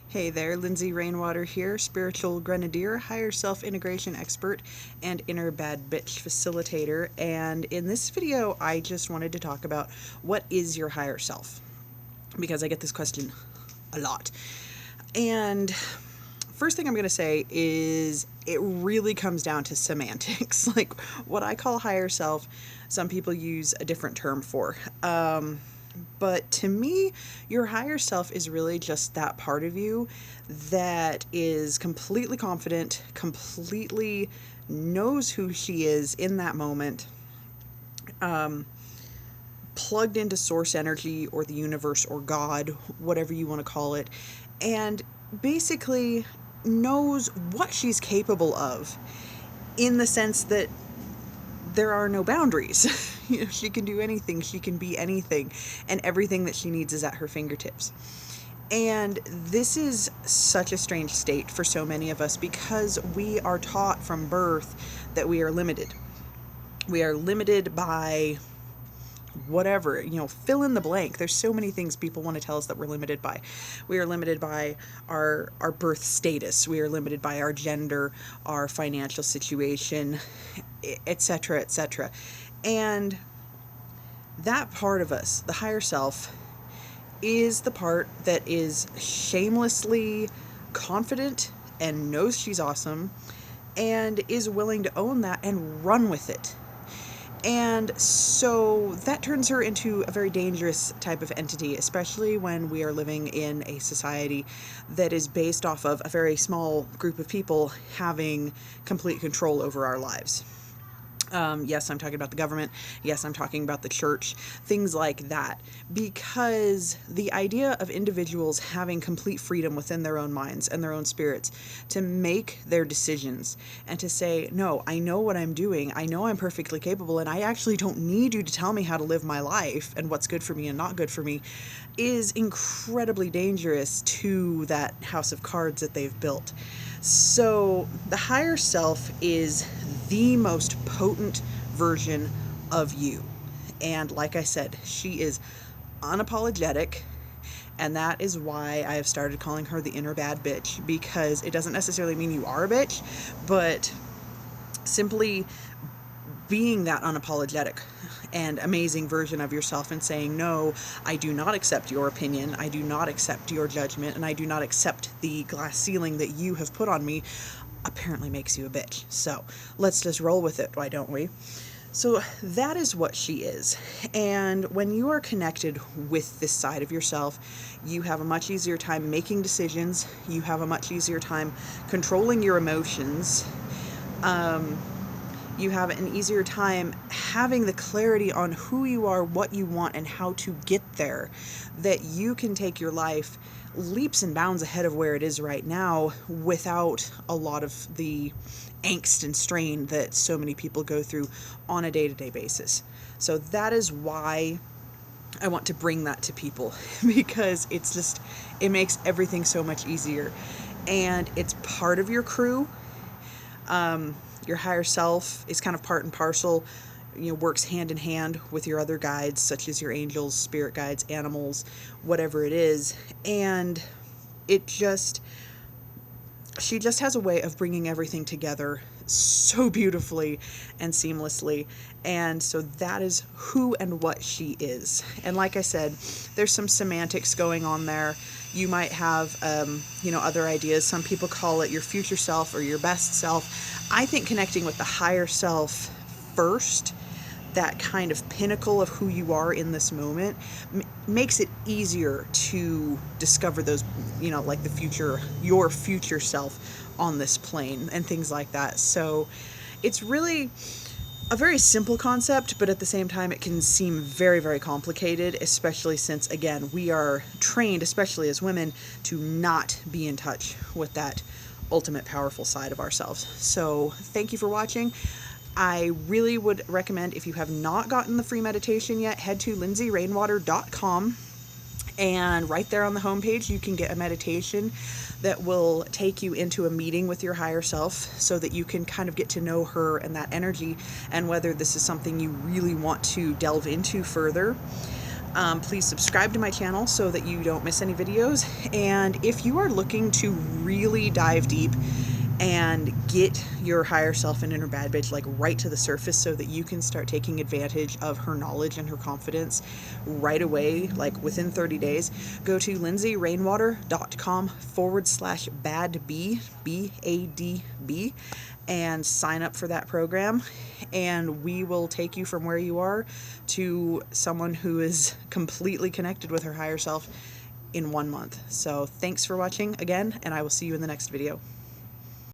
Hey there, Lindsay Rainwater here, spiritual grenadier, higher self integration expert, and inner bad bitch facilitator. And in this video, I just wanted to talk about what is your higher self? Because I get this question a lot. And first thing I'm going to say is it really comes down to semantics. Like what I call higher self, some people use a different term for. But to me, your higher self is really just that part of you that is completely confident, completely knows who she is in that moment, plugged into source energy or the universe or God, whatever you want to call it, and basically knows what she's capable of in the sense that there are no boundaries. She can do anything, she can be anything, and everything that she needs is at her fingertips. And this is such a strange state for so many of us because we are taught from birth that we are limited. We are limited by whatever, fill in the blank. There's so many things people want to tell us that we're limited by. We are limited by our birth status. We are limited by our gender, our financial situation, etc., etc. And that part of us, the higher self, is the part that is shamelessly confident and knows she's awesome and is willing to own that and run with it. And so that turns her into a very dangerous type of entity, especially when we are living in a society that is based off of a very small group of people having complete control over our lives. Yes, I'm talking about the government. Yes, I'm talking about the church, things like that. Because the idea of individuals having complete freedom within their own minds and their own spirits to make their decisions and to say, no, I know what I'm doing. I know I'm perfectly capable and I actually don't need you to tell me how to live my life and what's good for me and not good for me is incredibly dangerous to that house of cards that they've built. So the higher self is the most potent version of you. And like I said, she is unapologetic. And that is why I have started calling her the inner bad bitch, because it doesn't necessarily mean you are a bitch, but simply being that unapologetic and amazing version of yourself and saying, no, I do not accept your opinion, I do not accept your judgment, and I do not accept the glass ceiling that you have put on me, apparently makes you a bitch. So let's just roll with it, why don't we? So that is what she is. And when you are connected with this side of yourself, you have a much easier time making decisions, you have a much easier time controlling your emotions, you have an easier time having the clarity on who you are, what you want, and how to get there, that you can take your life leaps and bounds ahead of where it is right now without a lot of the angst and strain that so many people go through on a day-to-day basis. So that is why I want to bring that to people, because it makes everything so much easier. And it's part of your crew. Your higher self is kind of part and parcel, works hand in hand with your other guides, such as your angels, spirit guides, animals, whatever it is. And she just has a way of bringing everything together so beautifully and seamlessly. And so that is who and what she is. And like I said, there's some semantics going on there. You might have, other ideas. Some people call it your future self or your best self. I think connecting with the higher self first, that kind of pinnacle of who you are in this moment, makes it easier to discover those, like your future self on this plane and things like that. So it's really a very simple concept, but at the same time it can seem very, very complicated, especially since, again, we are trained, especially as women, to not be in touch with that ultimate powerful side of ourselves. So thank you for watching. I really would recommend, if you have not gotten the free meditation yet, head to lindsayrainwater.com, and right there on the homepage you can get a meditation that will take you into a meeting with your higher self so that you can kind of get to know her and that energy and whether this is something you really want to delve into further. Please subscribe to my channel so that you don't miss any videos. And if you are looking to really dive deep and get your higher self and inner bad bitch like right to the surface so that you can start taking advantage of her knowledge and her confidence right away, like within 30 days, go to lindsayrainwater.com/badb, BADB, and sign up for that program, and we will take you from where you are to someone who is completely connected with her higher self in 1 month. So thanks for watching again, and I will see you in the next video.